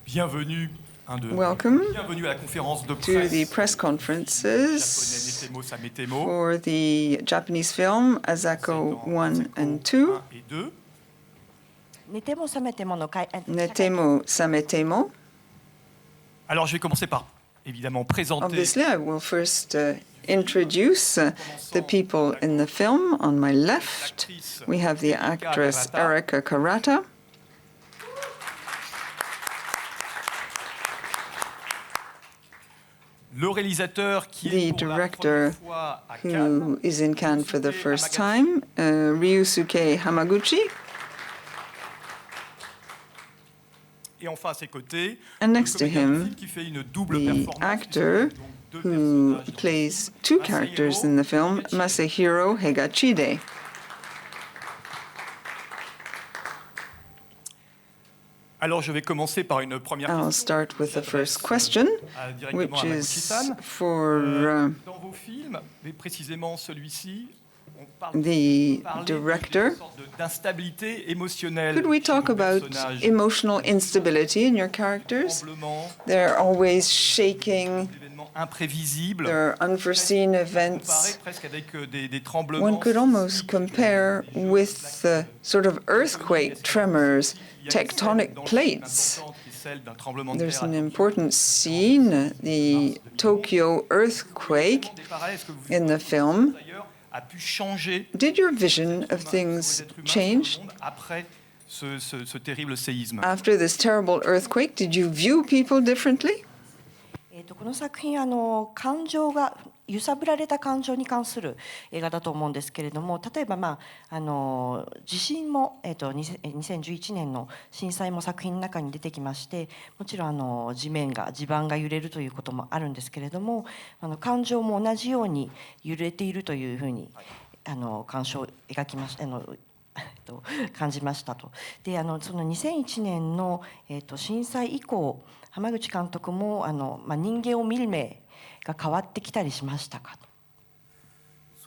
Bienvenue, Welcome bienvenue à la conférence de to the presse press conferences japonais Netemo Sametemo for the Japanese film Asako 1 and 2, 1 et 2. Netemo Sametemo no Netemo Sametemo. Alors je vais commencer par évidemment présenter Obviously, I will first introduce the people in the film. On my left, we have the actress Erika Karata. le réalisateur qui est The pour la director première fois à Cannes, who is in Cannes for the first time, Ryusuke Hamaguchi. et enfin à ses côtés, And next le to comédien du him, film qui fait une double the performance, actor donc deux who personnages. plays two characters in the film, Masahiro Hegachide. Alors je vais commencer par une première I'll question start with the qui first s'adresse, question, directement which à is Hamaguchi-san. for Dans vos films, mais précisément celui-ci, on parle the d'une director. sorte d'instabilité émotionnelle. Could we chez talk vos about personnages. emotional instability in your characters? Tremblements, They're always shaking, des événements imprévisibles. there are unforeseen Comparer events. presque avec des tremblements. One could almost compare with sort of earthquake tremors, tectonic plates. There's an important scene, the Tokyo earthquake, in the film. Did your vision of things change après ce terrible séisme? after this terrible earthquake? Did you view people differently? この作品感情が揺さぶられた感情に関する映画だと思うんですけれども、例えば地震も2011年の震災も作品の中に出てきまして、もちろん地盤が揺れるということもあるんですけれども、感情も同じように揺れているというふうに鑑賞を描きました。感じましたと。でその2001年の震災以降、濱口監督も人間を見る目が変わってきたりしましたか？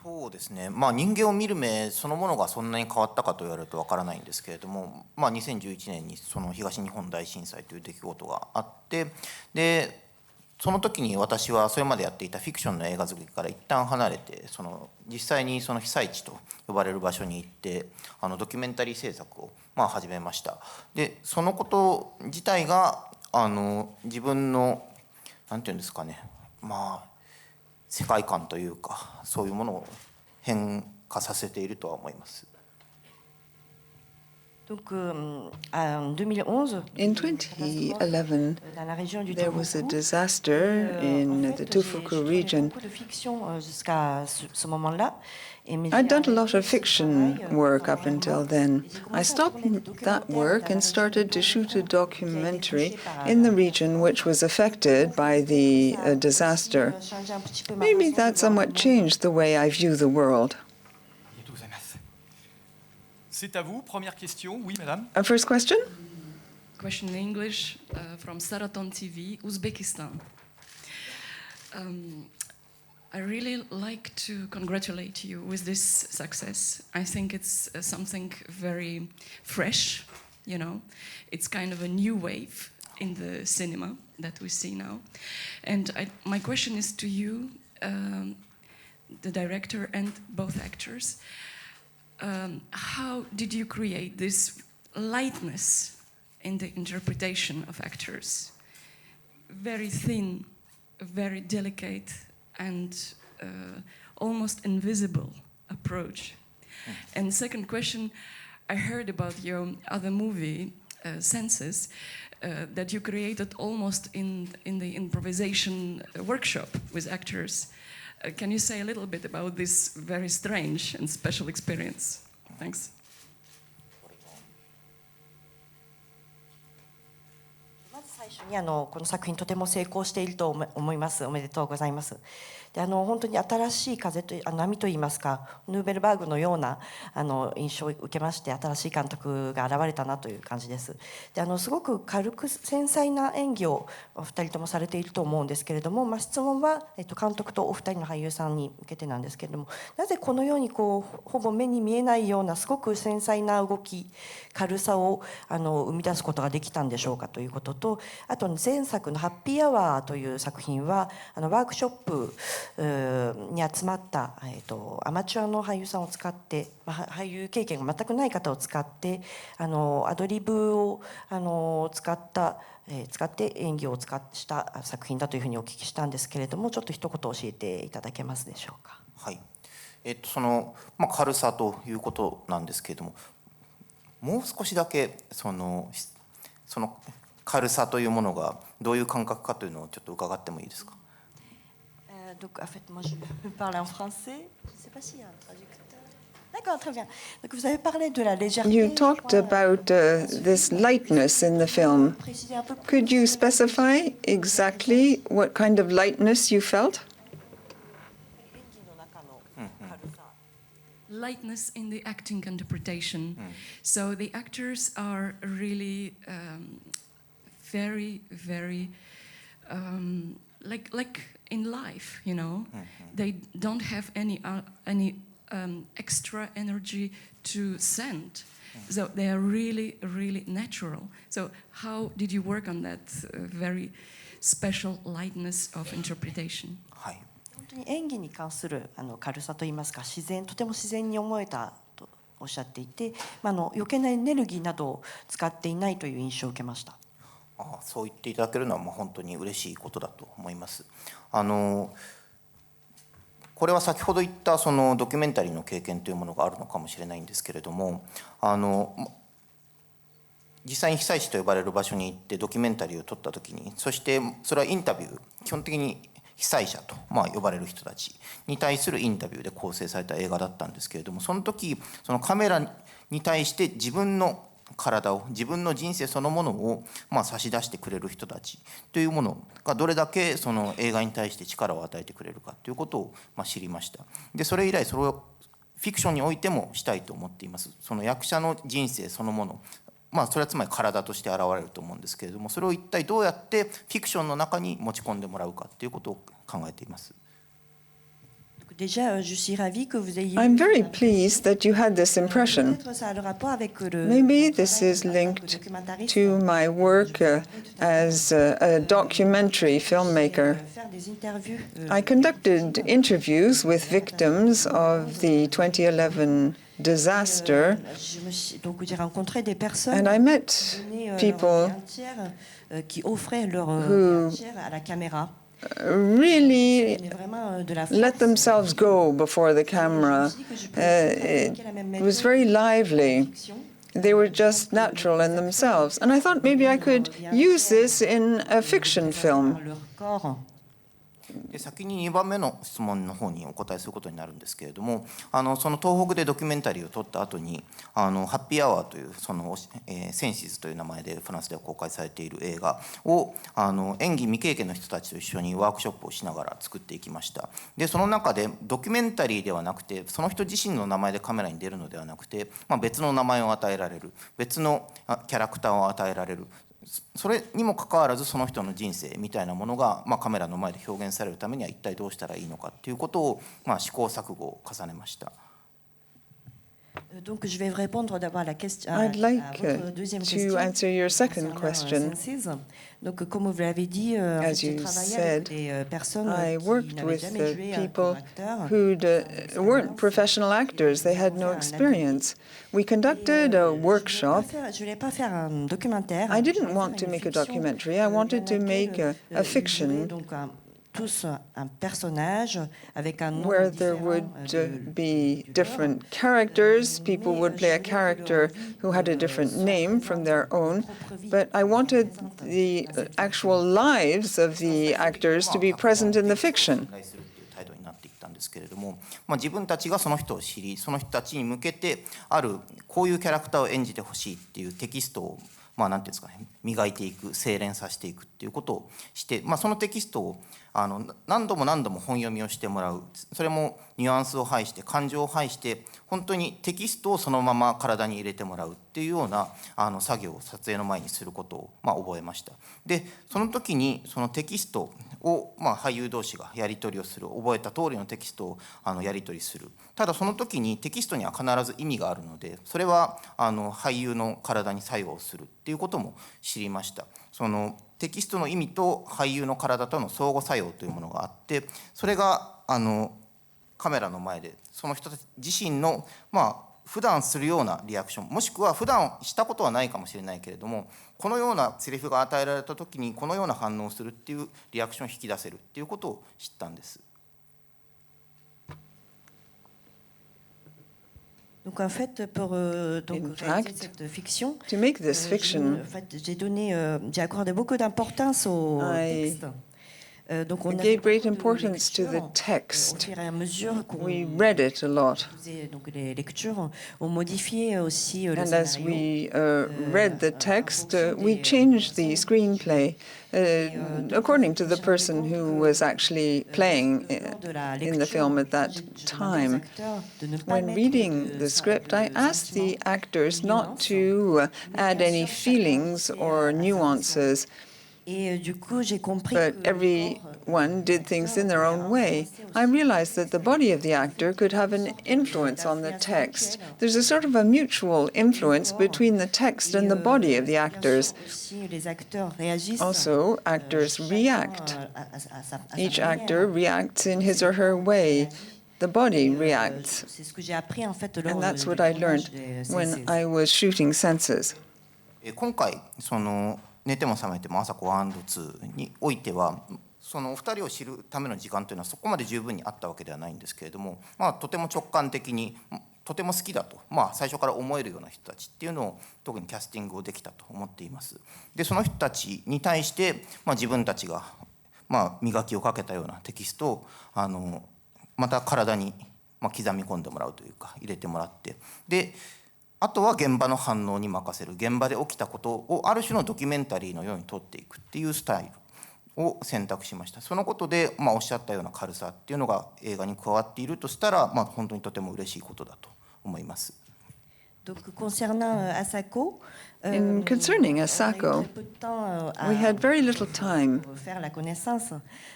そうですね、人間を見る目そのものがそんなに変わったかと言われるとわからないんですけれども、2011年にその東日本大震災という出来事があって、でその時に私はそれまでやっていたフィクションの映画作りから一旦離れて、実際にその被災地と呼ばれる場所に行ってドキュメンタリー制作を始めました。でそのこと自体が自分のなんていうんですかね、世界観というかそういうものを変化させているとは思います。Donc, en 2011, In 2011, there was a disaster in the Tofuku region. I'd done a lot of fiction work up until then. I stopped that work and started to shoot a documentary in the region which was affected by the disaster. Maybe that somewhat changed the way I view the world. C'est à vous, première question. Oui, madame. A first question? Question in English from Saraton TV, Uzbekistan. I really like to congratulate you with this success. I think it's something very fresh, you know. It's kind of a new wave in the cinema that we see now. And my question is to you, the director and both actors. How did you create this lightness in the interpretation of actors? Very thin, very delicate, and almost invisible approach. And second question, I heard about your other movie, Senses, that you created almost in the improvisation workshop with actors. Can you say a little bit about this very strange and special experience? Thanks. まず最初にこの作品とても成功していると思います。おめでとうございます。で本当に新しい風と波といいますか、ヌーベルバーグのような印象を受けまして、新しい監督が現れたなという感じです。ですごく軽く繊細な演技をお二人ともされていると思うんですけれども、質問は、監督とお二人の俳優さんに向けてなんですけれども、なぜこのようにほぼ目に見えないようなすごく繊細な動き、軽さを生み出すことができたんでしょうかということと、あと前作の「ハッピーアワー」という作品はワークショップに集まった、アマチュアの俳優さんを使って、俳優経験が全くない方を使ってアドリブを使って演技をした作品だというふうにお聞きしたんですけれども、ちょっと一言教えていただけますでしょうか。はい、軽さということなんですけれども、もう少しだけその軽さというものがどういう感覚かというのをちょっと伺ってもいいですか。Donc, en fait, moi, je vais parler en français. Je ne sais pas s'il y a un traducteur. D'accord, très bien. Donc, vous avez parlé de la légèreté. You talked about this lightness in the film. Could you specify exactly what kind of lightness you felt? Lightness in the acting interpretation. So the actors are really very, very like in life, you know. They don't have any extra energy to send. So they are really, really natural. So how did you work on that very special lightness of interpretation? はい、本当に演技に関する軽さといいますか、とても自然に思えたとおっしゃっていて、余計なエネルギーなどを使っていないという印象を受けました。そう言っていただけるのは本当に嬉しいことだと思います。これは先ほど言ったそのドキュメンタリーの経験というものがあるのかもしれないんですけれども、実際に被災地と呼ばれる場所に行ってドキュメンタリーを撮った時に、そしてそれはインタビュー、基本的に被災者と呼ばれる人たちに対するインタビューで構成された映画だったんですけれども、その時そのカメラに対して自分の体を、自分の人生そのものを差し出してくれる人たちというものがどれだけその映画に対して力を与えてくれるかということを知りました。でそれ以来それをフィクションにおいてもしたいと思っています。その役者の人生そのもの、それはつまり体として現れると思うんですけれども、それを一体どうやってフィクションの中に持ち込んでもらうかということを考えています。I'm very pleased that you had this impression. Maybe this is linked to my work as a documentary filmmaker. I conducted interviews with victims of the 2011 disaster, and I met people who really let themselves go before the camera. It was very lively. They were just natural in themselves. And I thought maybe I could use this in a fiction film. で先に2番目の質問の方にお答えすることになるんですけれども、その東北でドキュメンタリーを撮った後にハッピーアワーというその、センシズという名前でフランスでは公開されている映画を演技未経験の人たちと一緒にワークショップをしながら作っていきました。でその中でドキュメンタリーではなくて、その人自身の名前でカメラに出るのではなくて、別の名前を与えられる、別のキャラクターを与えられる、それにもかかわらずその人の人生みたいなものが、カメラの前で表現されるためには一体どうしたらいいのかということを、試行錯誤を重ねました。Donc, je vais répondre d'abord à la question. I'd like to answer your second question. Donc, comme vous l'avez dit, As j'ai you travaillé avec said, des personnes I qui worked n'avaient with jamais joué people comme acteurs. who weren't professional actors. They had no experience. We conducted a workshop. Je voulais pas faire un documentaire. I didn't want to make a documentary. I wanted to make a fiction tous un personnage avec un nom where there différent would be different characters. People would play a character who had a different name from their own. But I wanted the actual lives of the actors to be present in the fiction. ですけれども、自分たちがその人を知り、その人たちに向けてあるこういうキャラクターを演じてほしいっていうテキストをなんていうんですかね、磨いていく、精錬させていくっていうことをして、そのテキストを何度も何度も本読みをしてもらう、それもニュアンスを排して感情を排して本当にテキストをそのまま体に入れてもらうっていうような作業を撮影の前にすることを覚えました。でその時にそのテキストを俳優同士がやり取りをする、覚えた通りのテキストをやり取りする。ただその時にテキストには必ず意味があるので、それは俳優の体に作用するっていうことも知りました。そのテキストの意味と俳優の体との相互作用というものがあって、それがカメラの前でその人たち自身の普段するようなリアクション、もしくは普段したことはないかもしれないけれども、このようなセリフが与えられた時にこのような反応をするっていうリアクションを引き出せるっていうことを知ったんです。Donc en fait, pour In réaliser fact, cette fiction, to make this fiction, j'ai accordé beaucoup d'importance au I texte. Donc on a gave great fait beaucoup de importance to the lectures, au text. fur et à mesure qu'on We read it a lot. faisait donc les lectures, on modifiait aussi le And as scénario. we read the text, we changed the screenplay according to the person who was actually playing in the film at that time. When reading the script, I asked the actors not to add any feelings or nuances, but everyone did things in their own way. I realized that the body of the actor could have an influence on the text. There's a sort of a mutual influence between the text and the body of the actors. Also, actors react. Each actor reacts in his or her way. The body reacts. And that's what I learned when I was shooting Senses. 今回寝ても覚めても朝子1&2においては、そのお二人を知るための時間というのはそこまで十分にあったわけではないんですけれども、とても直感的にとても好きだと、最初から思えるような人たちっていうのを特にキャスティングをできたと思っています。でその人たちに対して、自分たちが、磨きをかけたようなテキストをまた体に、刻み込んでもらうというか入れてもらって、であとは現場の反応に任せる、現場で起きたことをある種のドキュメンタリーのように撮っていくっていうスタイルを選択しました。そのことで、おっしゃったような軽さっていうのが映画に加わっているとしたら、本当にとても嬉しいことだと思います。Concerning Asako, we had very little time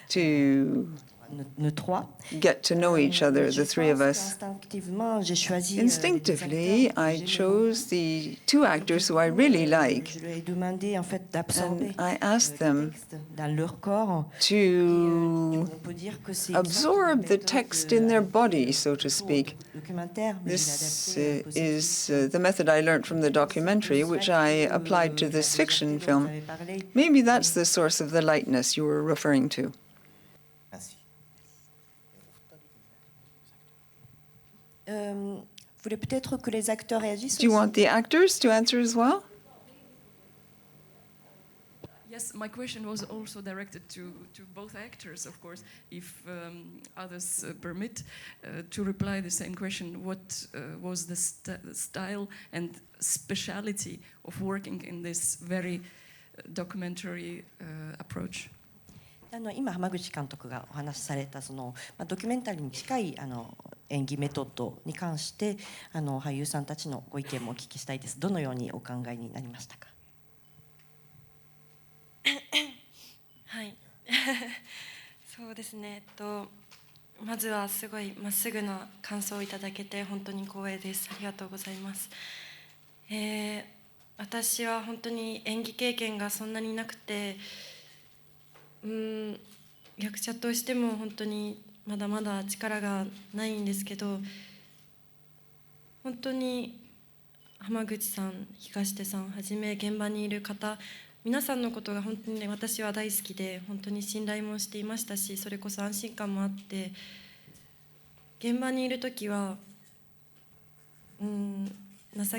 to get to know each other, the three of us. Instinctively, I chose the two actors who I really like, and I asked them to absorb the text in their body, so to speak. This is the method I learned from the documentary, which I applied to this fiction film. Maybe that's the source of the lightness you were referring to. Do you want the actors to answer as well? Yes, my question was also directed to both actors, of course, if others permit, to reply the same question. What was the style and speciality of working in this very documentary approach? 今浜口監督がお話しされたその、ドキュメンタリーに近い演技メソッドに関して俳優さんたちのご意見もお聞きしたいです。どのようにお考えになりましたか？はい、そうですね。まずはすごいまっすぐな感想をいただけて本当に光栄です。ありがとうございます。私は本当に演技経験がそんなになくて、役者としても本当にまだまだ力がないんですけど、本当に浜口さん、東出さんはじめ現場にいる方、皆さんのことが本当に私は大好きで、本当に信頼もしていましたし、それこそ安心感もあって、現場にいる時は情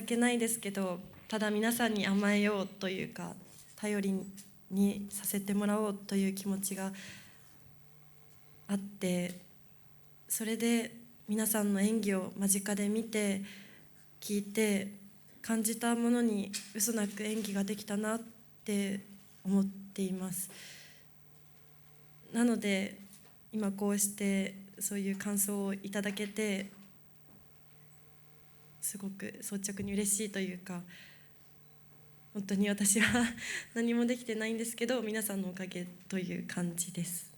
けないですけど、ただ皆さんに甘えようというか、頼りにさせてもらおうという気持ちがあって、それで皆さんの演技を間近で見て聞いて感じたものに嘘なく演技ができたなって思っています。なので今こうしてそういう感想をいただけてすごく率直に嬉しいというか、本当に私は何もできてないんですけど皆さんのおかげという感じです。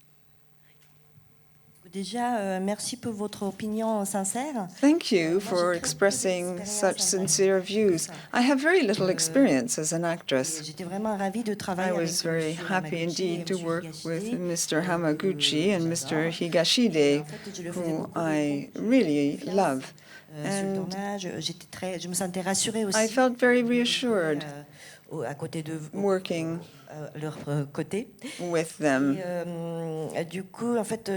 Déjà, merci pour votre opinion sincère. Thank you for expressing such sincere views. I have very little experience as an actress. J'étais vraiment ravie de travailler I avec was very Monsieur happy Hamaguchi et indeed to Monsieur work Higashide. with Mr. Hamaguchi and Mr. Higashide, En fait, je le faisais who beaucoup I de really confiance, love. sur le And tournage. Je me sentais rassurée aussi. I felt very reassured À côté de working leur côté. with them. Et, du coup, en fait,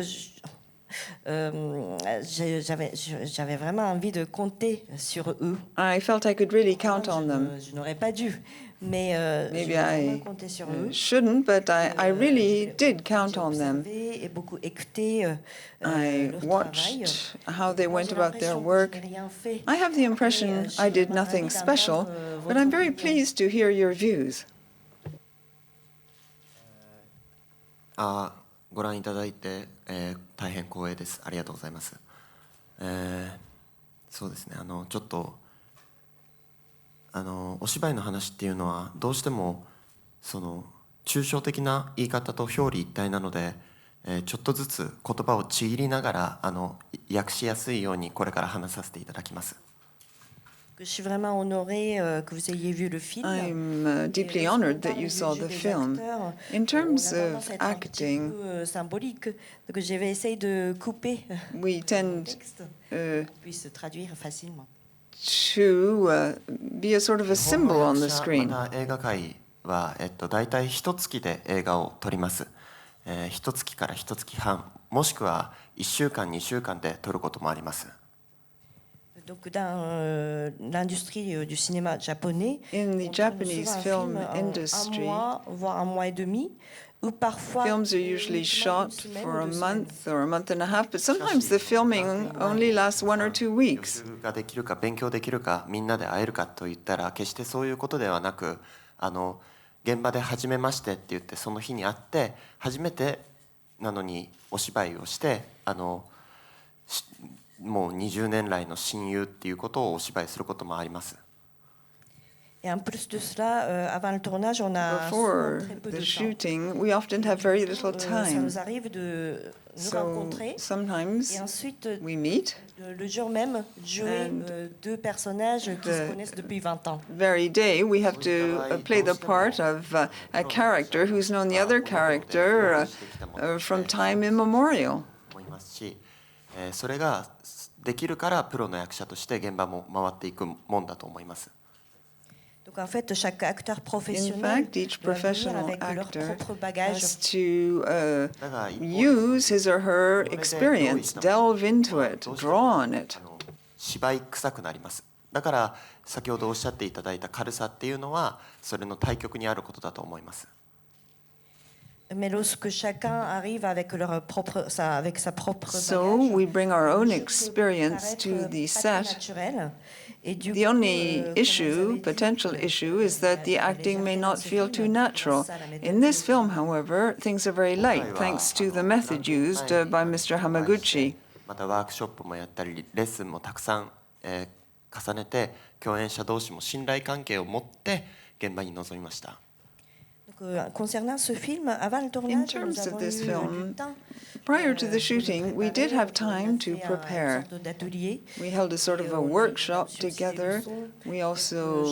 j'avais vraiment envie de compter sur eux. I felt I could really count on them. Je n'aurais pas dû, mais Maybe j'ai vraiment I compté sur eux. shouldn't, but I really did count on them. J'ai beaucoup écouté I leur travail. watched how they Moi, went j'ai about their l'impression que work. je n'ai rien fait. I have the impression Et, je I suis did vraiment nothing ravie special, d'entendre, but I'm votre very opinion. pleased to hear your views. ご覧いただいて、大変光栄です。ありがとうございます。そうですね、ちょっとお芝居の話っていうのはどうしてもその抽象的な言い方と表裏一体なので、ちょっとずつ言葉をちぎりながら訳しやすいようにこれから話させていただきます。Je suis vraiment honorée que vous ayez vu le film. I'm deeply honored that you saw the film. In terms of acting, Symbolique, donc je vais essayer de couper we le tend texte uh, puisse se traduire facilement. to be a sort of a symbol on the 日 screen. 本の役者また映画界は、大体一月で映画を撮ります。一月から一月半、もしくは1週間2週間で撮ることもあります。Donc dans l'industrie du cinéma japonais, In the on tourne Japanese souvent film un film en industry, 1 mois, voire 1 mois et demi, ou parfois films are usually uniquement shot 1 semaine for ou a 2 semaines. month or a month and a half, but sometimes the filming only lasts 1 or 2 weeks. 予習ができるか勉強できるかみんなで会えるかといったら決してそういうことではなく、現場で初めましてって言ってその日に会って初めてなのにお芝居をしてもう20年来の親友っていうことをお芝居することもあります。 Et en plus de cela, avant le tournage, on a Before souvent très peu the de temps. shooting, we often have very little Ça time. nous arrive de nous So rencontrer sometimes et ensuite, we meet. le jour même, jouer And 2 personnages qui se the- connaissent depuis 20 ans. Very day, we have to play the part of a character who's known the other character from time immemorial. 思いますし、それができるからプロの役者として現場も回っていくもんだと思います。 Donc en fait, chaque acteur In professionnel fact, each doit venir professional avec leur actor propre bagage. has to だが一方で use his or her experience, delve into it, draw on it. 芝居臭くなります。だから先ほどおっしゃっていただいた軽さっていうのはそれの対極にあることだと思います。 Mais lorsque chacun arrive avec avec sa propre So bagage, we bring our own le jeu peut experience to paraître the pas très set. naturel. Et du The coup, only comme issue, vous avez dit, potential issue, is that the acting may not feel too film, natural. grâce à la méthode In this que- film, however, things are very light, thanks to the method used by Mr. Hamaguchi. またワークショップもやったりレッスンもたくさん、重ねて共演者同士も信頼関係を持って現場に臨みました。 Donc, concernant ce film, avant le In tournage, terms nous of avons this eu film, du temps. prior to the pour shooting, nous we did préparer. have time On a to fait prepare. une sorte d'atelier. We held a sort of a workshop together. We also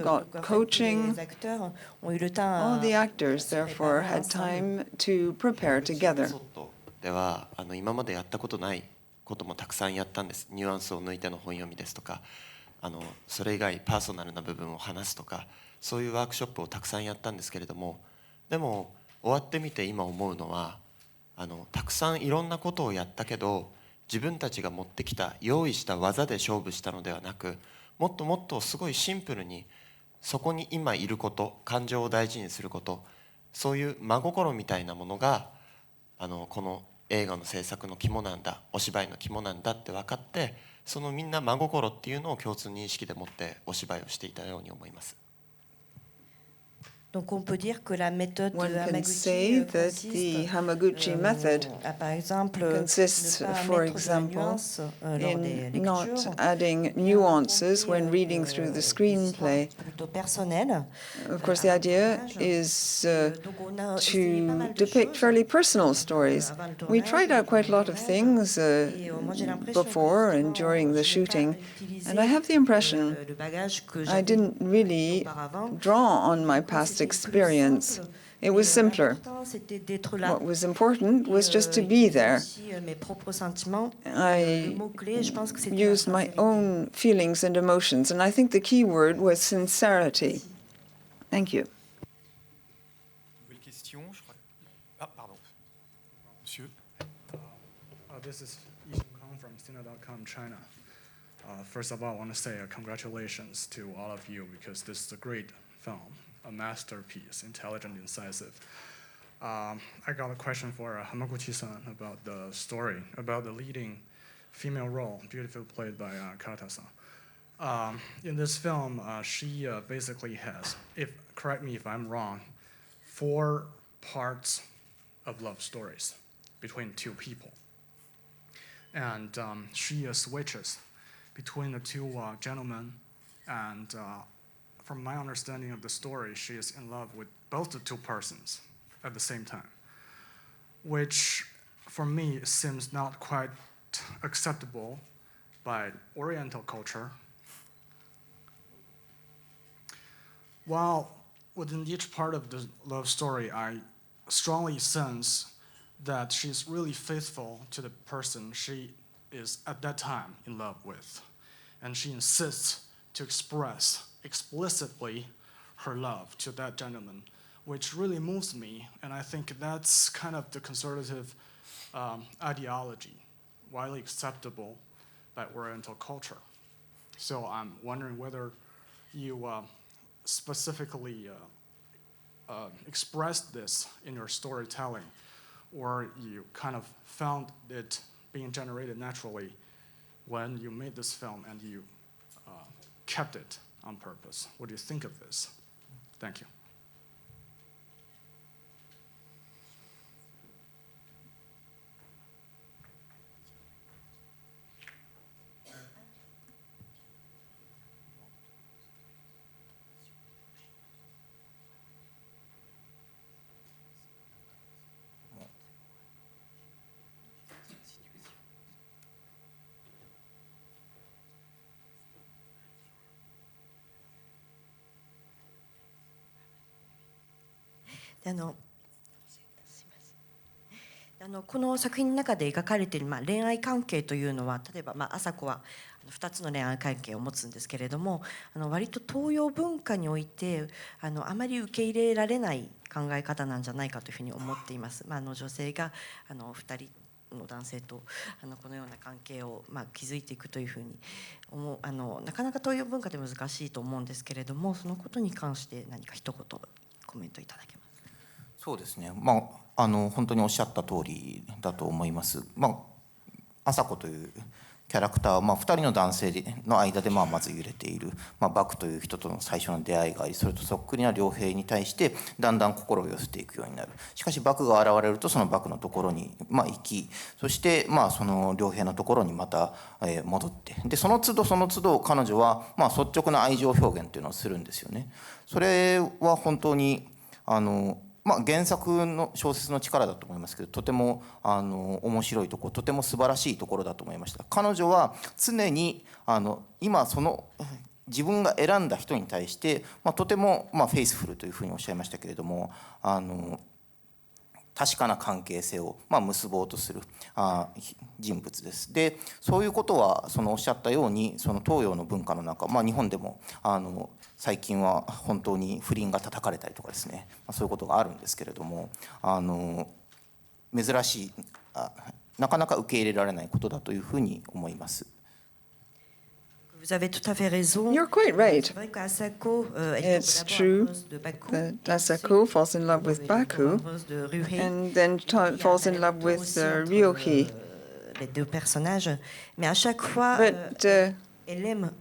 got coaching. Les acteurs ont eu le temps All the à actors, se therefore, préparer had ensemble. time to prepare together. ソットでは今までやったことないこともたくさんやったんです。ニュアンスを抜いての本読みですとかそれ以外パーソナルな部分を話すとかそういうワークショップをたくさんやったんですけれども、でも終わってみて今思うのはたくさんいろんなことをやったけど自分たちが持ってきた用意した技で勝負したのではなく、もっともっとすごいシンプルにそこに今いること、感情を大事にすること、そういう真心みたいなものがこの映画の制作の肝なんだ、お芝居の肝なんだって分かって、そのみんな真心っていうのを共通認識で持ってお芝居をしていたように思います。Donc on peut dire que la méthode One can Hamaguchi say that the Hamaguchi method à, par exemple, consists, ne pas for mettre de la example, nuance, lors des in lectures, not adding nuances when reading through the des screenplay. histoires plutôt personnelles. Of course, the idea is Donc on a essayé pas to mal de depict choses, fairly personal stories. avant le We tournage, tried out quite a lot of tournage, things et, moi, j'ai l'impression que before and justement, during the je n'ai pas shooting, utilisé, and I have the impression le bagage que I j'avais didn't really auparavant. draw on my Donc, past c'était plus experience. simple, It mais, was simpler. l'important, c'était d'être là. What was important was Et, just to be utiliser there. aussi, mes propres sentiments. I Le mot-clé, je pense que c'était used la my sincérité. own feelings and emotions, and I think the key word was sincerity. Thank you. Nouvelle question, je crois. Ah, pardon. Monsieur. This is Yixin Kang from Sina.com, China. First of all, I want to say congratulations to all of you because this is a great film, a masterpiece, intelligent, incisive. I got a question for Hamaguchi-san about the story, about the leading female role, beautifully played by Kata-san. In this film, she basically has, correct me if I'm wrong, 4 parts of love stories between 2 people. And she switches between the 2 gentlemen, and from my understanding of the story, she is in love with both the 2 persons at the same time, which for me seems not quite acceptable by Oriental culture. While within each part of the love story, I strongly sense that she's really faithful to the person she is at that time in love with. And she insists to express explicitly her love to that gentleman, which really moves me. And I think that's kind of the conservative ideology, widely acceptable by Oriental culture. So I'm wondering whether you specifically expressed this in your storytelling, or you kind of found it being generated naturally when you made this film and you kept it on purpose. What do you think of this? Thank you.この作品の中で描かれている、恋愛関係というのは、例えば、朝子は2つの恋愛関係を持つんですけれども、割と東洋文化においてあまり受け入れられない考え方なんじゃないかというふうに思っています。女性が2人の男性とこのような関係を築いていくというふうに思う、なかなか東洋文化で難しいと思うんですけれども、そのことに関して何か一言コメントいただけますか。そうですね、本当におっしゃった通りだと思います。朝子というキャラクターは、2人の男性の間でまず揺れている、バクという人との最初の出会いがあり、それとそっくりな良平に対してだんだん心を寄せていくようになる。しかしバクが現れるとそのバクのところに行き、そしてその良平のところにまた戻って、でその都度その都度彼女は率直な愛情表現というのをするんですよね。それは本当に原作の小説の力だと思いますけど、とても面白いところ、とても素晴らしいところだと思いました。彼女は常に今その自分が選んだ人に対して、とてもフェイスフルというふうにおっしゃいましたけれども、確かな関係性を結ぼうとする人物です。でそういうことはおっしゃったようにその東洋の文化の中、日本でも最近は本当に不倫が叩かれたりとかですね、そういうことがあるんですけれども、珍しいなかなか受け入れられないことだというふうに思います。Vous avez tout à fait raison. You're quite right. C'est vrai qu'Asako, It's true that Asako falls in love with Baku and then falls in love with Ryohi. Les deux personnages, mais à chaque fois, But elle aime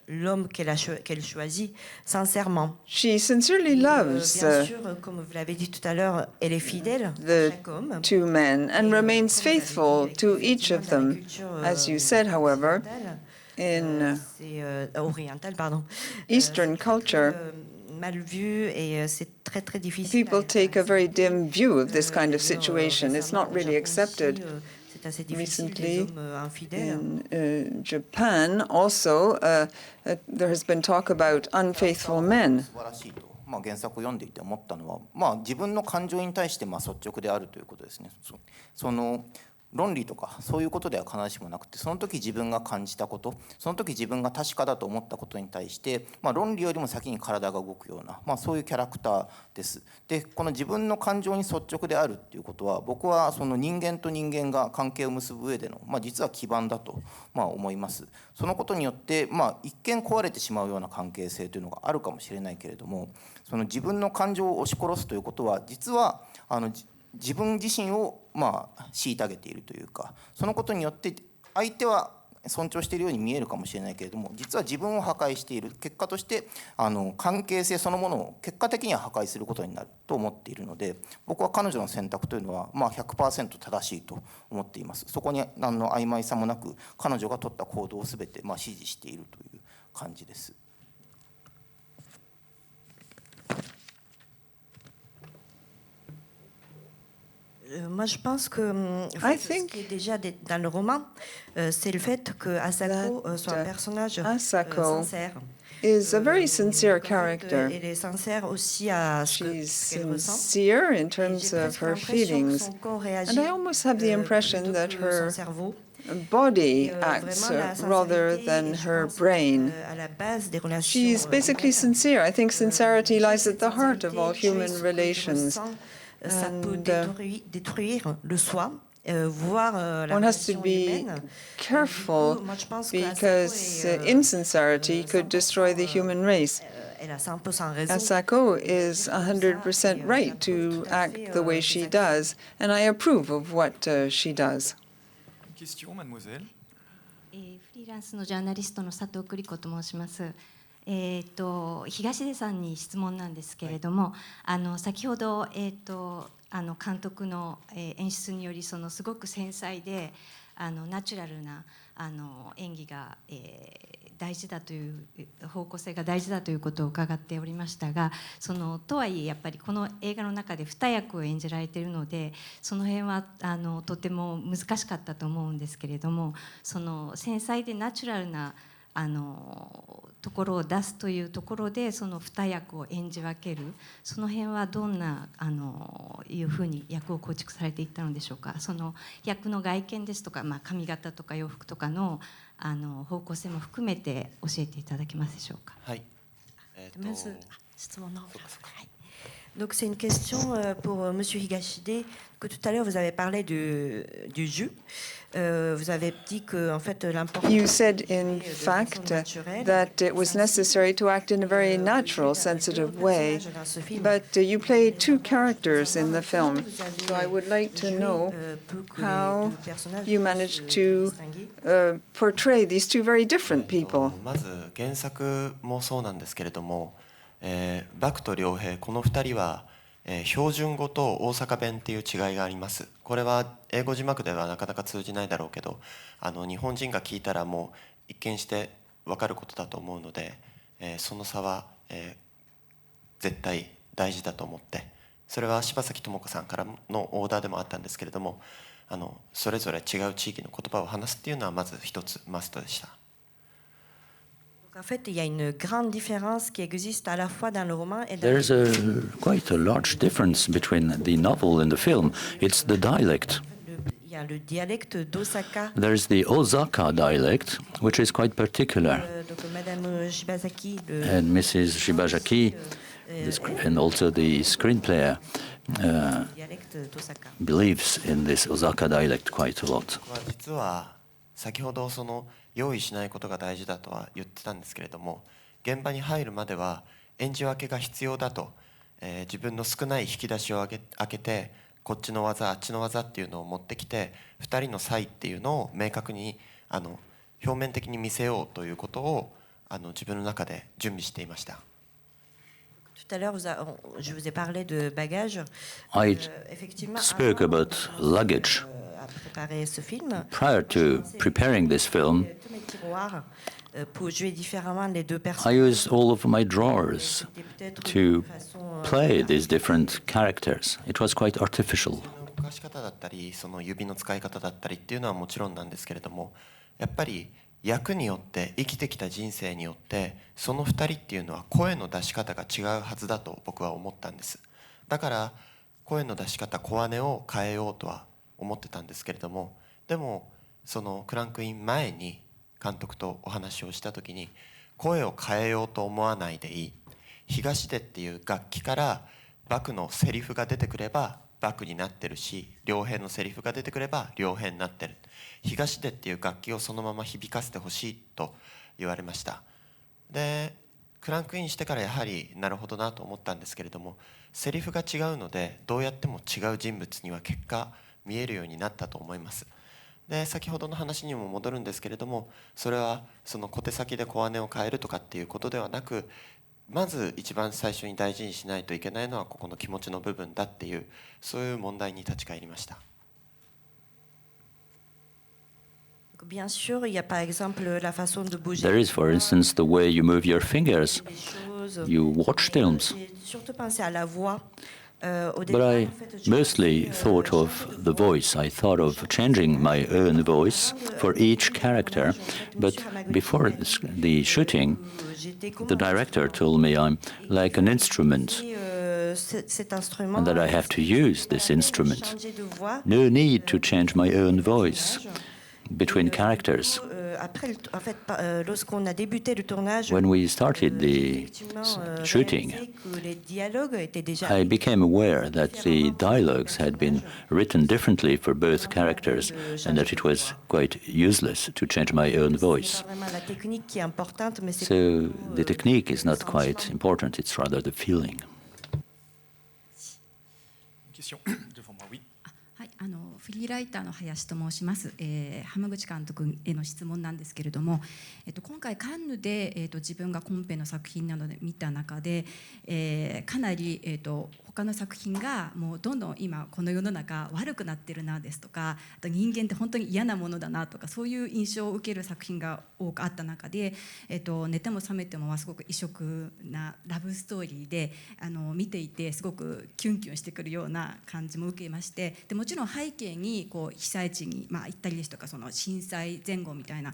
l'homme qu'elle choisit sincèrement. She sincerely loves Bien sûr, comme vous l'avez dit tout à l'heure, elle est fidèle à the chaque homme. two men and remains faithful to each of them. As you said, however, in C'est oriental, pardon. Eastern culture, Mal vu et c'est très très difficile. people take a very dim view of this kind of situation. It's not really accepted. C'est assez difficile des Recently, hommes infidèles. in Japan, also, there has been talk about unfaithful men. 素晴らしいと、原作を読んでいて思ったのは、自分の感情に対して率直であるということですね。その論理とかそういうことでは必ずしもなくて、その時自分が感じたこと、その時自分が確かだと思ったことに対して、論理よりも先に体が動くような、そういうキャラクターです。で、この自分の感情に率直であるっていうことは、僕はその人間と人間が関係を結ぶ上での、実は基盤だと、思います。そのことによって、一見壊れてしまうような関係性というのがあるかもしれないけれども、その自分の感情を押し殺すということは、実は自分自身を虐げているというか、そのことによって相手は尊重しているように見えるかもしれないけれども、実は自分を破壊している、結果として関係性そのものを結果的には破壊することになると思っているので、僕は彼女の選択というのは100% 正しいと思っています。そこに曖昧さもなく、彼女が取った行動を全て支持しているという感じです。Moi, je pense que I ce think qui est déjà dans le roman, c'est le fait que Asako soit un personnage Asako sincère. is a very sincere character. Elle est sincère aussi à ce She's qu'elle ressent. sincere in Et terms j'ai of presque her l'impression que feelings. son corps réagit And I almost have the impression plutôt that que her son cerveau. body Vraiment, acts la rather sincérité, than je her pense, brain. à la base des relations She's basically humaines. sincere. I think sincerity lies at the heart of all Tuer human ce que tu relations. ressens, ça peut And, détruire le soi, voir la one has to relation be humaine. careful Moi, je pense que because Asako est, insincerity could destroy the human race. elle a 100% raison. Asako is 100% right to act the way she does, and I approve of what she does. Une question, mademoiselle. フリーランスのジャーナリストの佐藤栗子と申します。東出さんに質問なんですけれども、先ほど、監督の、演出によりすごく繊細でナチュラルな演技が、大事だという方向性が大事だということを伺っておりましたが、とはいえやっぱりこの映画の中で2役を演じられているので、その辺はとても難しかったと思うんですけれども、繊細でナチュラルなところを出すというところで2役を演じ分ける、その辺はどんないうふうに役を構築されていったのでしょうか。役の外見ですとか、髪型とか洋服とかの方向性も含めて教えていただけますでしょうか。はい。まず質問の方から。はい。Donc c'est une question pour Monsieur Higashide, que tout à l'heure vous avez parlé du jus. Vous avez dit que en fait l'important. You said, in fact, that it was necessary to act in a very natural, sensitive way. But you play two characters in the film, so I would like to know how you managed to portray these two very different people. まず原作もそうなんですけれども、バクと良平、この2人は、標準語と大阪弁っていう違いがあります。これは英語字幕ではなかなか通じないだろうけど、日本人が聞いたらもう一見して分かることだと思うので、その差は、絶対大事だと思って、それは柴咲友子さんからのオーダーでもあったんですけれども、それぞれ違う地域の言葉を話すっていうのはまず一つマストでした。En fait, il y a une grande différence qui existe à la fois dans le roman et dans There's quite a large difference between the novel and the film. It's the dialect. Il y a le dialecte d'Osaka. There's the Osaka dialect, which is quite particular. Donc, Madame Shibazaki, And Mrs. Shibazaki, and also the screenplay, dialecte d'Osaka. believes in this Osaka dialect quite a lot. 実は先ほど用意しないことが大事だとは言ってたんですけれども、現場に入るまでは演じ分けが必要だと、自分の少ない引き出しを開けて、こっちの技あっちの技っていうのを持ってきて、2人の差異っていうのを明確に表面的に見せようということを自分の中で準備していました。Tout à l'heure, je vous ai parlé de bagages. I Effectivement, spoke about luggage. à préparer ce film, Prior to preparing this film, tous mes tiroirs pour jouer différemment les deux I personnages. used all of my drawers C'était peut-être to une façon, play these different characters. It was quite artificial. 動かし方だったり、その指の使い方だったりっていうのはもちろんなんですけれども、やっぱり役によって生きてきた人生によってその2人っていうのは声の出し方が違うはずだと僕は思ったんです。だから声の出し方小姉を変えようとは思ってたんですけれども、でもそのクランクイン前に監督とお話をした時に、声を変えようと思わないでいい、東出っていう楽器からバクのセリフが出てくればバクになってるし、両辺のセリフが出てくれば両辺になってる、東出っていう楽器をそのまま響かせてほしいと言われました。でクランクインしてからやはりなるほどなと思ったんですけれども、セリフが違うのでどうやっても違う人物には結果見えるようになったと思います。で先ほどの話にも戻るんですけれども、それはその小手先で小姉を変えるとかっていうことではなく、まず一番最初に大事にしないといけないのはここの気持ちの部分だっていう、そういう問題に立ち返りました。Bien sûr, il y a par exemple la façon de bouger. There is, for instance, the way you move your fingers. Des choses. You watch films. J'ai surtout pensé à la voix. Au But départ, I en fait, je mostly pensais, thought of the voice. I thought of changing my own voice for each character. But before the shooting, the director told me I'm like an instrument cet instrument, and that I have to use this instrument. changer de voix. No need to change my own voice between characters. Après, en fait, lorsqu'on a débuté le tournage, When we started the effectivement, shooting, réalisé que les dialogues étaient déjà I became aware that the dialogues had been written differently for both characters and that it was quite useless to change my own voice. pas vraiment la technique qui est importante, mais c'est So plutôt, the technique is not le quite sentiment. important, it's rather the feeling. Une question devant moi, oui. はい、フリーライターの林と申します、浜口監督への質問なんですけれども、今回カンヌで、自分がコンペの作品などで見た中で、かなり、他の作品がもうどんどん今この世の中悪くなってるなですとか、あと人間って本当に嫌なものだなとか、そういう印象を受ける作品が多くあった中で、寝ても覚めてもはすごく異色なラブストーリーで見ていてすごくキュンキュンしてくるような感じも受けまして、でもちろん背景にこう被災地に行ったりですとか、その震災前後みたいな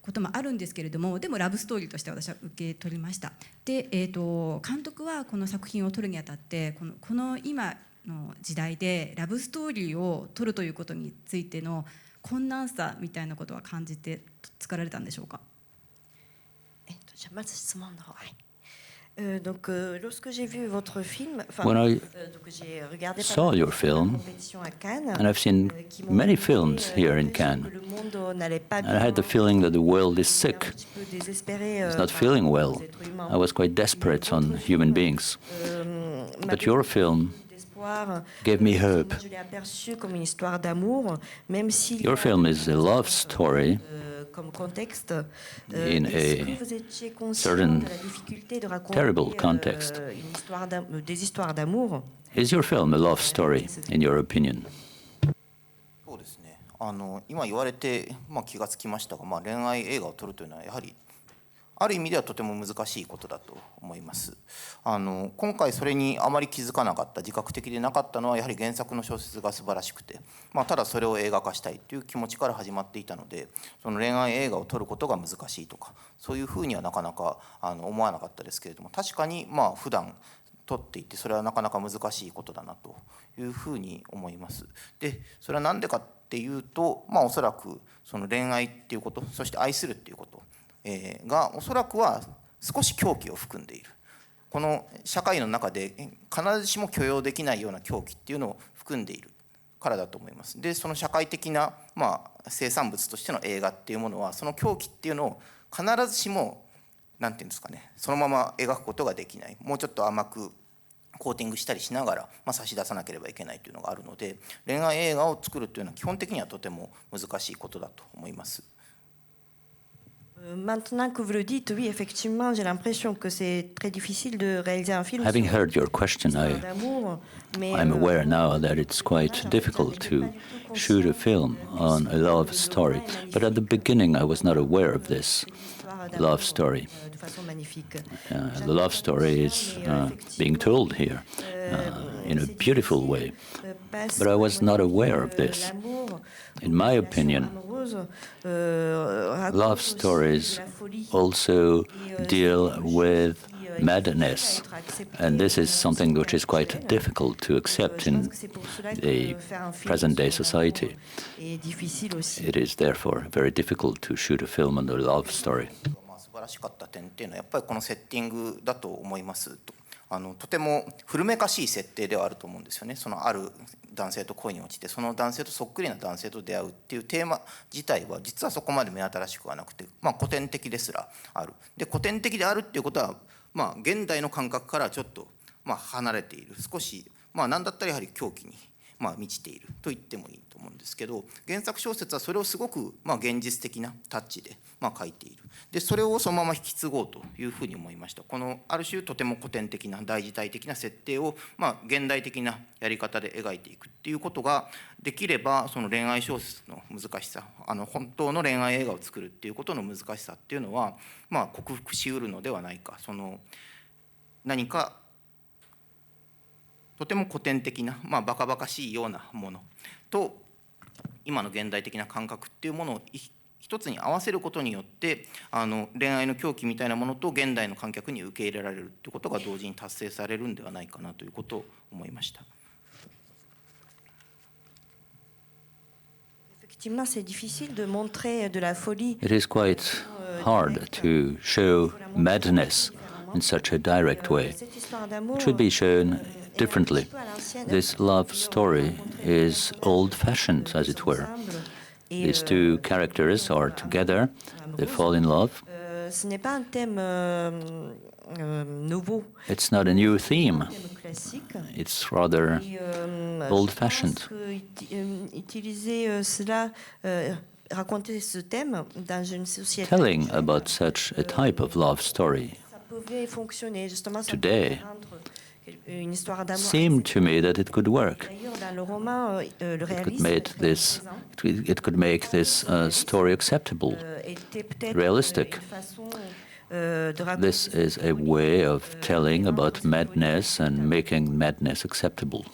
こともあるんですけれども、でもラブストーリーとして私は受け取りました。で、監督はこの作品を撮るにあたってこの今の時代でラブストーリーを撮るということについての困難さみたいなことは感じて作られたんでしょうか。じゃあまず質問の方。はい。Donc, lorsque j'ai vu votre film, When I donc j'ai regardé saw your film, compétition à Cannes, and I've seen qui m'ont many dit, films here in que Cannes, le monde n'allait pas and I bien, had the feeling that the world is un sick. petit peu désespéré, It's not par feeling rapport well. aux êtres humains. I was quite desperate on human beings. M'avait But your film d'espoir. gave me hope. Moi, je l'ai aperçu comme une histoire d'amour, même s'il y Your a, film is a love story comme contexte. in Est-ce a que vous étiez conscient certain de la difficulté de raconter terrible context. une histoire des histoires d'amour? Is your film a love story, in your opinion? そうですね。今言われて、気がつきましたが、恋愛映画を撮るというのはやはりある意味ではとても難しいことだと思います。今回それにあまり気づかなかった、自覚的でなかったのはやはり原作の小説が素晴らしくて、ただそれを映画化したいという気持ちから始まっていたので、その恋愛映画を撮ることが難しいとかそういうふうにはなかなか思わなかったですけれども、確かに普段撮っていてそれはなかなか難しいことだなというふうに思います。でそれは何でかっていうと、おそらくその恋愛っていうこと、そして愛するっていうことがおそらくは少し狂気を含んでいる。この社会の中で必ずしも許容できないような狂気っていうのを含んでいるからだと思います。でその社会的な、生産物としての映画っていうものはその狂気っていうのを必ずしもなんていうんですかね、そのまま描くことができない、もうちょっと甘くコーティングしたりしながら、差し出さなければいけないというのがあるので、恋愛映画を作るというのは基本的にはとても難しいことだと思います。Maintenant que vous le dites, oui, effectivement, j'ai l'impression que c'est très difficile de réaliser un film Having sur heard your question, l'histoire d'amour, mais I'm aware now that it's quite difficult to shoot a film on a love story. But at the beginning, I was not aware of this love story. de façon magnifique. The love story is being told here in a beautiful way. But I was not aware of this. In my opinion, love stories also deal with madness, and this is something which is quite difficult to accept in the present-day society. It is therefore very difficult to shoot a film on a love story. 素晴らしかった点っていうのはやっぱりこのセッティングだと思いますと。とても古めかしい設定ではあると思うんですよね。そのある男性と恋に落ちてその男性とそっくりな男性と出会うっていうテーマ自体は実はそこまで目新しくはなくて、古典的ですらある。で古典的であるっていうことは、現代の感覚からちょっと、離れている少し、何だったらやはり狂気に、満ちていると言ってもいいと思うんですけど、原作小説はそれをすごく、現実的なタッチで、書いている。でそれをそのまま引き継ごうというふうに思いました。このある種とても古典的な大時代的な設定を、現代的なやり方で描いていくっていうことができれば、その恋愛小説の難しさ、本当の恋愛映画を作るっていうことの難しさっていうのは、克服しうるのではないか。その何かとても古典的な、バカバカしいようなものと今の現代的な感覚っていうものを一つに合わせることによって恋愛の狂気みたいなものと現代の観客に受け入れられるということが同時に達成されるんではないかなということを思いました。Effectivement, c'est difficile de montrer de la folie. It is quite hard to show madness in such a direct way. It should be shown differently. This love story is old-fashioned, as it were. These two characters are together, they fall in love. Ce n'est pas un thème nouveau. It's not a new theme. It's rather old-fashioned. Utiliser cela, raconter ce thème dans une société. Telling about such a type of love story today seemed to me that it could work. It could make this story acceptable, realistic. This is a way of telling about madness and making madness acceptable.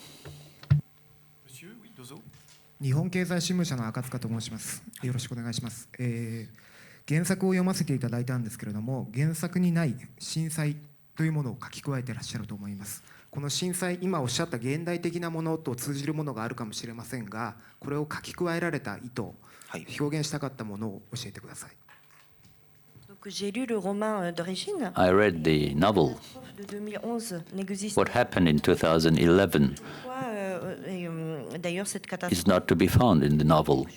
日本経済新聞社の赤塚と申します。よろしくお願いします。原作を読ませていただいたんですけれども、原作にない震災というものを書き加えていらっしゃると思います。この震災、今おっしゃった現代的なものと通じるものがあるかもしれませんが、これを書き加えられた意図、表現したかったものを教えてください。I read the novel. What happened in 2011 is not to be found in the novel.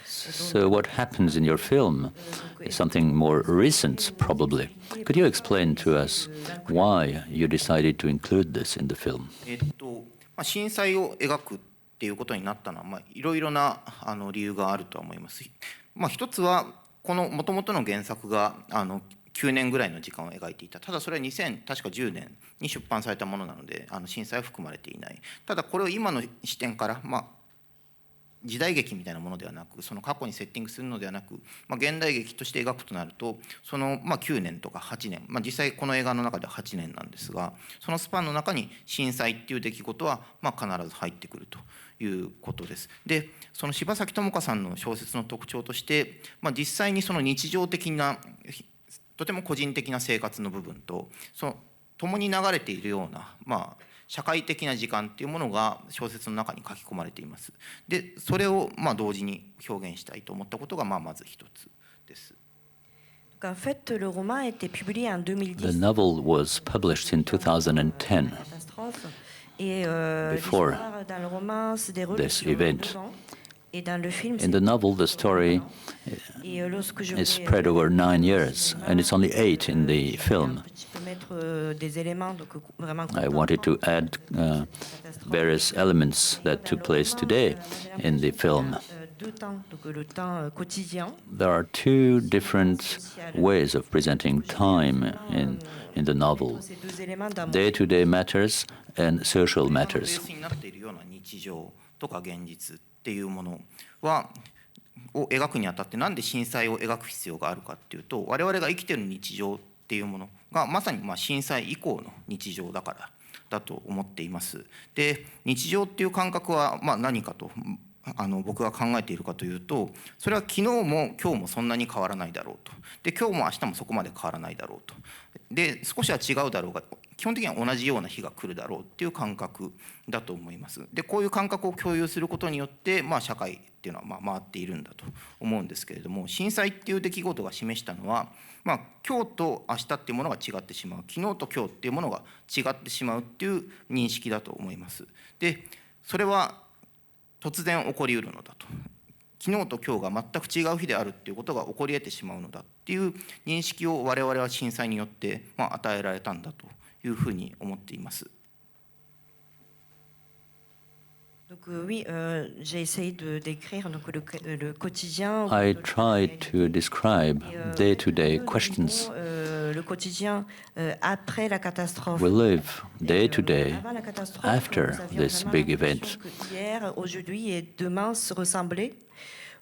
So what happens in your film is something more recent, probably. Could you explain to us why you decided to include this in the film? 震災を描くっていうことになったのは、いろいろな理由があると思います。一つはこの元々の原作が9年ぐらいの時間を描いていた。ただそれは確か10年に出版されたものなので震災は含まれていない。ただこれを今の視点から、時代劇みたいなものではなく、その過去にセッティングするのではなく、現代劇として描くとなると、その9年とか8年、実際この映画の中では8年なんですが、そのスパンの中に震災っていう出来事は必ず入ってくるということです。で、その柴崎友香さんの小説の特徴として、実際にその日常的なとても個人的な生活の部分とその共に流れているような、社会的な時間っていうものが小説の中に書き込まれています。で、それを同時に表現したいと思ったことがまず一つです。En fait, le roman a été publié en 2010. The novel was published in 2010. Before this event. In the novel, the story is spread over 9 years, and it's only 8 in the film. I wanted to add various elements that took place today in the film There are two different ways of presenting time in the novel: day-to-day matters and social ベー matters. スになっているような日常とか現実っていうものを描くにあたってなんで震災を描く必要があるかっていうと、我々が生きている日常っていうものがまさに震災以降の日常だからだと思っています。で、日常っていう感覚は何かと僕が考えているかというと、それは昨日も今日もそんなに変わらないだろうと。で、今日も明日もそこまで変わらないだろうと。で、少しは違うだろうが基本的には同じような日が来るだろうっていう感覚だと思います。で、こういう感覚を共有することによって社会っていうのは回っているんだと思うんですけれども、震災っていう出来事が示したのは、今日と明日っていうものが違ってしまう、昨日と今日っていうものが違ってしまうっていう認識だと思います。で、それは突然起こりうるのだと。昨日と今日が全く違う日であるっていうことが起こり得てしまうのだっていう認識を我々は震災によって与えられたんだというふうに思っています。Oui, j'ai essayé de décrire donc le quotidien. I tried to describe day-to-day questions. Le quotidien après la catastrophe. We live day to day Avant la catastrophe, after nous avions this vraiment big l'impression event. que hier, aujourd'hui et demain se ressemblaient,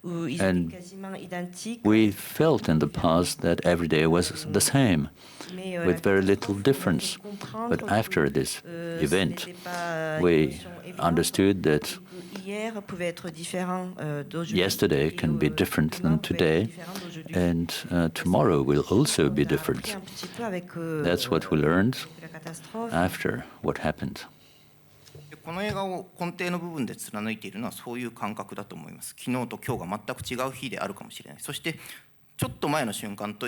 ou ils And étaient quasiment identiques. we felt in the past that every day was the same, with very little difference. But after this event, we understood that Hier pouvait être différent d'aujourd'hui. yesterday can be different than today, and tomorrow will also be different. That's what we learned after what happened. この映画を根底の部分で貫いているのはそういう感覚だと思います。昨日と今日が全く違う日であるかもしれない。そしてちょっと前の瞬間と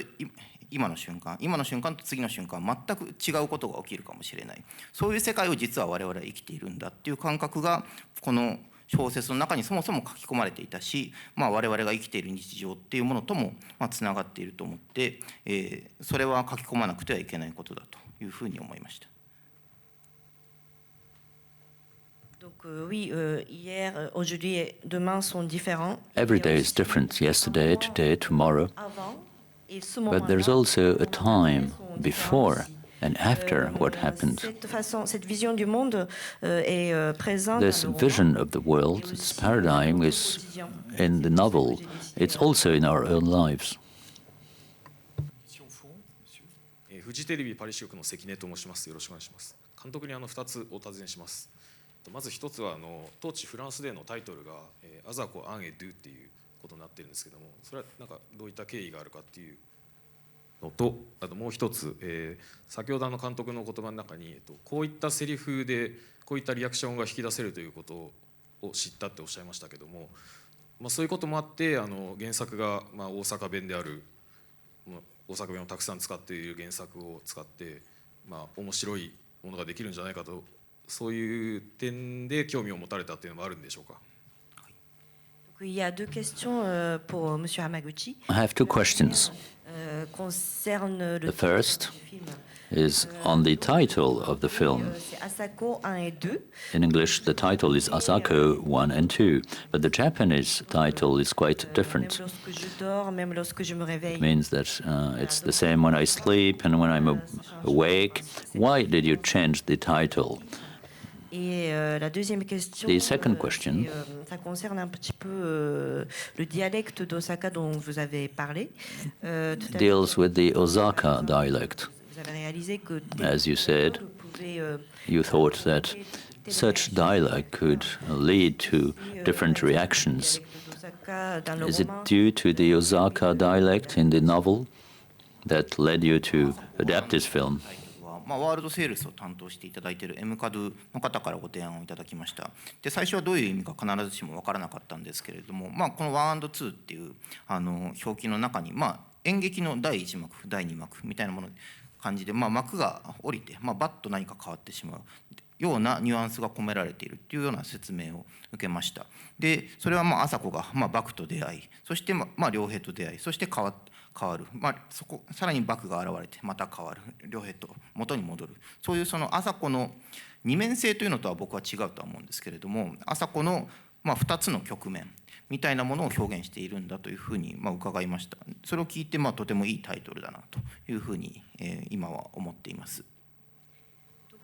今の瞬間と次の瞬間全く違うことが起きるかもしれない。そういう世界を実は我々は生きているんだっていう感覚がこの小説の中にそもそも書き込まれていたし、我々が生きている日常っていうものともつながっていると思って、それは書き込まなくてはいけないことだというふうに思いました。Donc oui, hier, aujourd'hui et demain sont différents. Every day is different, yesterday, today, tomorrow. But there's also a time before and after what happened. Cette vision du monde est présente. This vision of the world, this paradigm is in the novel. It's also in our own lives. フジテレビパリ支局の関根と申します。よろしくお願いします。監督に2つお尋ねします。まず1つは当地フランスでのタイトルが「アザコ・アン・エ・ドゥ」っていうことになってるんですけども、それはどういった経緯があるかっていうのと、あともう1つ、先ほど監督の言葉の中に、こういったセリフでこういったリアクションが引き出せるということを知ったっておっしゃいましたけども、そういうこともあって原作が大阪弁である、大阪弁をたくさん使っている原作を使って面白いものができるんじゃないかと、そういう点で興味を持たれたっていうのもあるんでしょうか。Il y a deux questions pour Monsieur Hamaguchi. I have two questions. Concerne le The first is on the title of the film. C'est Asako 1 et 2. In English, the title is Asako 1 and 2, but the Japanese title is quite different. Même lorsque je dors, même lorsque je me réveille. It means that it's the same when I sleep and when I'm awake. Why did you change the title? Et la deuxième question, The second question ça concerne un petit peu le dialecte d'Osaka dont vous avez parlé. deals with the Osaka dialect. Vous avez réalisé que As you said, you thought that such dialect could lead to different reactions. Is it due to the Osaka dialect in the novel that led you to adapt this film? ワールドセールスを担当していただいている M カドゥの方からご提案をいただきました。で、最初はどういう意味か必ずしも分からなかったんですけれども、この 1&2 っていう表記の中に、演劇の第1幕第2幕みたいなもの感じで、幕が降りて、バッと何か変わってしまうようなニュアンスが込められているっていうような説明を受けました。で、それは朝子が幕と出会い、そして良平と出会い、そして変わる、さらに幕が現れてまた変わる、良平と元に戻る、そういうその朝子の二面性というのとは僕は違うとは思うんですけれども、朝子の2つの局面みたいなものを表現しているんだというふうに伺いました。それを聞いてとてもいいタイトルだなというふうに今は思っています。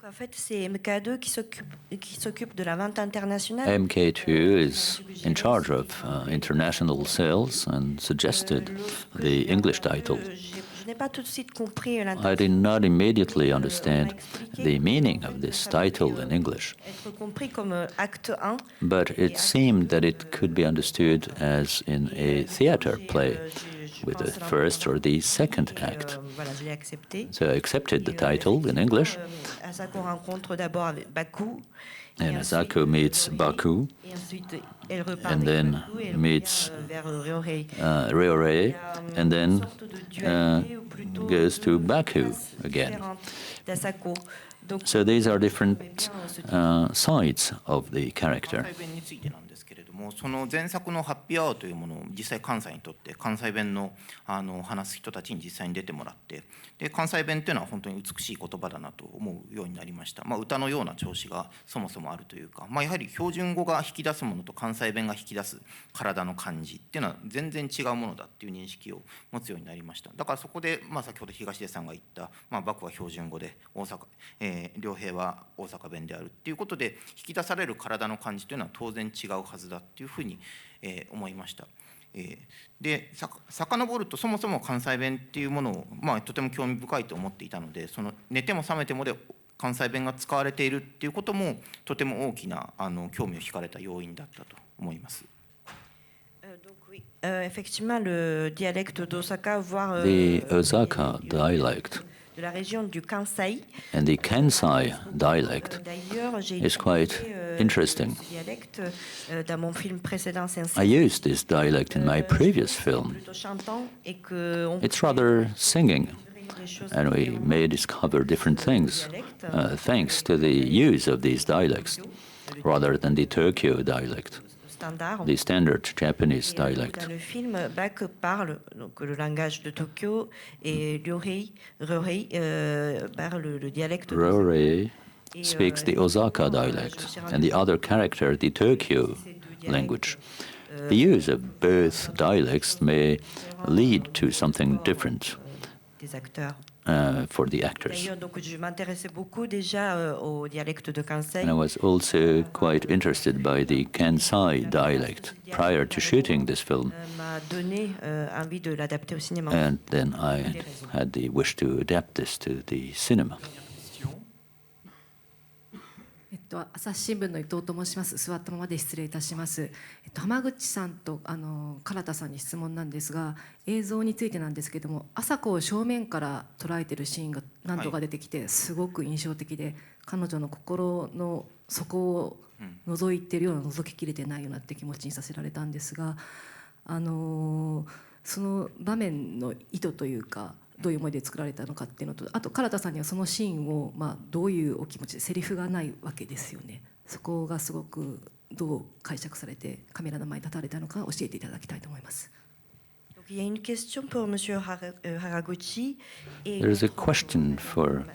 En fait, c'est MK2 qui s'occupe de la vente internationale. MK2 is in charge of international sales and suggested the English title. I did not immediately understand the meaning of this title in English, but it seemed that it could be understood as in a theater play with the first or the second act. So I accepted the title in English. And Asako meets Baku, and then meets Ryorei, and then goes to Baku again. So these are different sides of the character. その前作の「ハッピーアワー」というものを実際関西にとって関西弁の話す人たちに実際に出てもらって、で関西弁っていうのは本当に美しい言葉だなと思うようになりました。歌のような調子がそもそもあるというか、やはり標準語が引き出すものと関西弁が引き出す体の感じっていうのは全然違うものだっていう認識を持つようになりました。だからそこで、先ほど東出さんが言った、バクは標準語で良平は大阪弁であるっていうことで引き出される体の感じというのは当然違うはずだっていうふうに思いました。で遡るとそもそも関西弁っていうものを、とても興味深いと思っていたので、その寝ても覚めてもで関西弁が使われているっていうこともとても大きな興味を惹かれた要因だったと思います。Effectivement, le dialecte d'Osaka, voire The Osaka dialect de la région du Kansai. And the Kansai dialect is quite interesting. I used this dialect in my previous film. It's rather singing, and we may discover different things thanks to the use of these dialects rather than the Tokyo dialect, the standard Japanese dialect. Dans le film, Bak parle donc le langage de Tokyo et Ryorei parle le dialecte. Ryorei speaks the Osaka dialect, and the other character the Tokyo language. The use of both dialects may lead to something different for the actors. And I was also quite interested by the Kansai dialect prior to shooting this film. And then I had the wish to adapt this to the cinema. 朝日新聞の伊藤と申します。座ったままで失礼いたします。浜口さんと唐田さんに質問なんですが、映像についてなんですけども、朝子を正面から捉えているシーンが何度か出てきて、すごく印象的で、彼女の心の底を覗いているような、覗ききれてないようなって気持ちにさせられたんですが、その場面の意図というか、どういう思いで作られたのかっていうのと、あと唐田さんにはそのシーンを、どういうお気持ちで、セリフがないわけですよね。そこがすごくどう解釈されてカメラの前に立たれたのか教えていただきたいと思います。Il y a une question pour Monsieur Haraguchi. There is a question for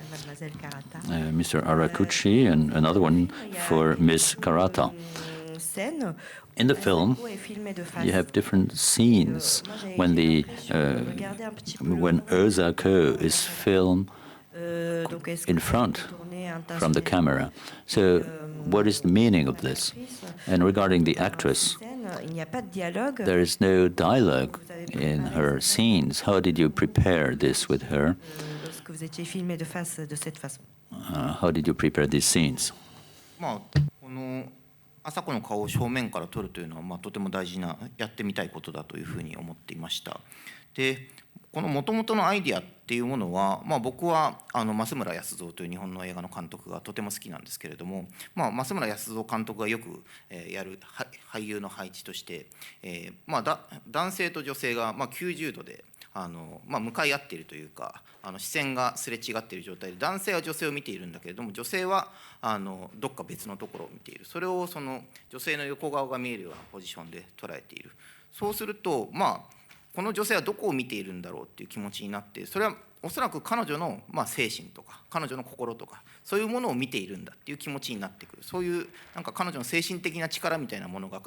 Mr. Haraguchi and another one for Ms. Karata. In the film, you have different scenes when Osako is filmed in front from the camera. So, what is the meaning of this? And regarding the actress, there is no dialogue in her scenes. How did you prepare this with her? How did you prepare these scenes? 朝子の顔を正面から撮るというのは、とても大事なやってみたいことだというふうに思っていました。でこのもともとのアイディアっていうものは、僕は増村康造という日本の映画の監督がとても好きなんですけれども、増村康造監督がよくやる俳優の配置として、男性と女性が90度で向かい合っているというか、視線がすれ違っている状態で、男性は女性を見ているんだけれども、女性はどっか別のところを見ている。それをその女性の横顔が見えるようなポジションで捉えている。そうするとこの女性はどこを見ているんだろうっていう気持ちになって、それはおそらく彼女の精神とか彼女の心とかそういうものを見ているんだっていう気持ちになってくる。そういうなんか彼女の精神的な力みたいなものが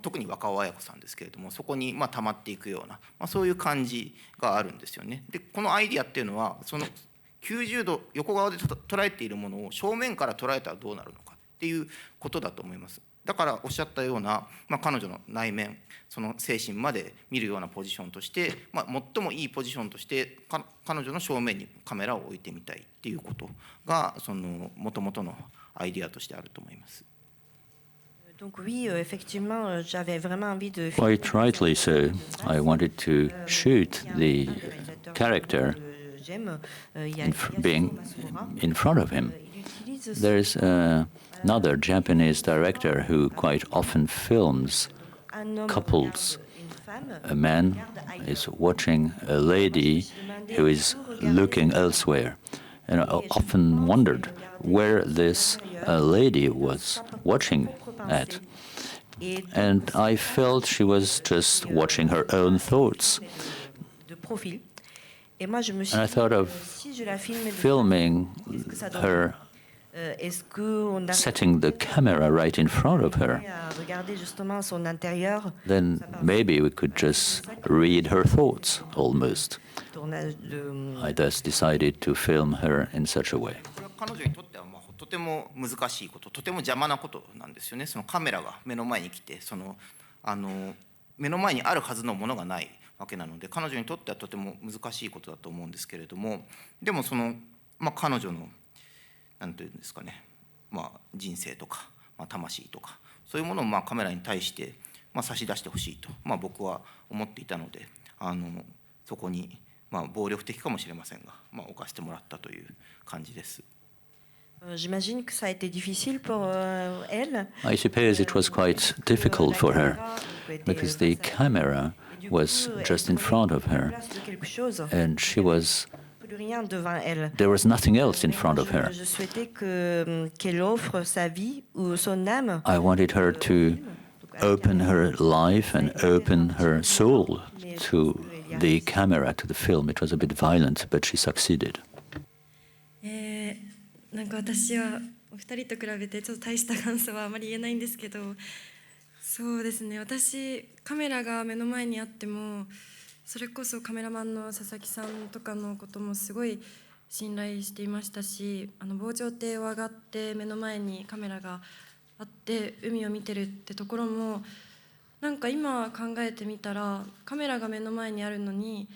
特に若尾文子さんですけれども、そこに溜まっていくような、そういう感じがあるんですよね。でこのアイディアっていうのはその90度横側で捉えているものを正面から捉えたらどうなるのかっていうことだと思います。だからおっしゃったような、彼女の内面、その精神まで見るようなポジションとして、最もいいポジションとして彼女の正面にカメラを置いてみたいっていうことがもともとのアイディアとしてあると思います。Donc oui, effectivement, j'avais vraiment envie de. Quite rightly so. I wanted to shoot the character being in front of him. There's another Japanese director who quite often films couples. A man is watching a lady who is looking elsewhere. And I often wondered where this lady was watching at. And I felt she was just watching her own thoughts. And I thought of filming her setting the camera right in front of her. Then maybe we could just read her thoughts almost. I thus decided to film her in such a way. 彼女にとってはとても難しいこと、とても邪魔なことなんですよね。そのカメラが目の前に来て、目の前にあるはずのものがないわけなので、彼女にとってはとても難しいことだと思うんですけれども、でも彼女のなんていうんですかね、人生とか、魂とかそういうものをカメラに対して、差し出してほしいと、僕は思っていたので、そこに、暴力的かもしれませんが、置かせてもらったという感じです。J'imagine que ça a été difficile pour elle. I suppose it was quite difficult for her because the camera was just in front of her and there was nothing else in front of her. I wanted her to open her life and open her soul to the camera, to the film. It was a bit violent, but she succeeded. なんか私はお二人と比べてちょっと大した感想はあまり言えないんですけど、そうですね、私カメラが目の前にあっても、それこそカメラマンの佐々木さんとかのこともすごい信頼していましたし、防潮堤を上がって目の前にカメラがあって海を見てるってところも、なんか今考えてみたらカメラが目の前にあるのに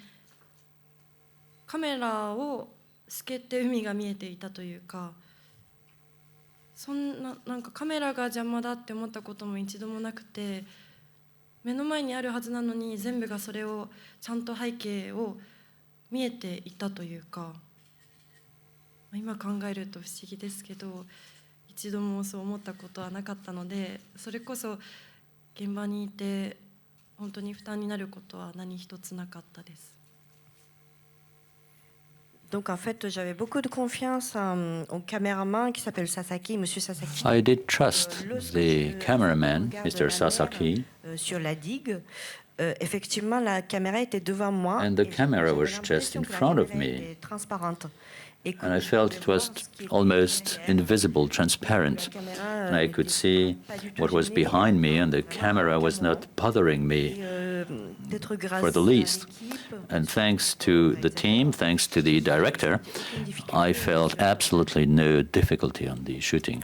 カメラを透けて海が見えていたというか、なんかカメラが邪魔だって思ったことも一度もなくて、目の前にあるはずなのに全部がそれをちゃんと背景を見えていたというか、今考えると不思議ですけど、一度もそう思ったことはなかったので、それこそ現場にいて本当に負担になることは何一つなかったです。Donc en fait, j'avais beaucoup de confiance au caméraman qui s'appelle Sasaki, Monsieur Sasaki. I did trust the cameraman, Mr. Sasaki. Sur la digue, effectivement, la caméra était devant moi. And the camera was just in front of me. And I felt it was almost invisible, transparent. And I could see what was behind me, and the camera was not bothering me for the least. And thanks to the team, thanks to the director, I felt absolutely no difficulty on the shooting.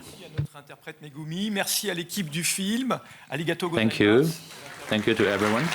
Merci à l'équipe du film. Arigato gozaimasu. Thank you. Thank you to everyone.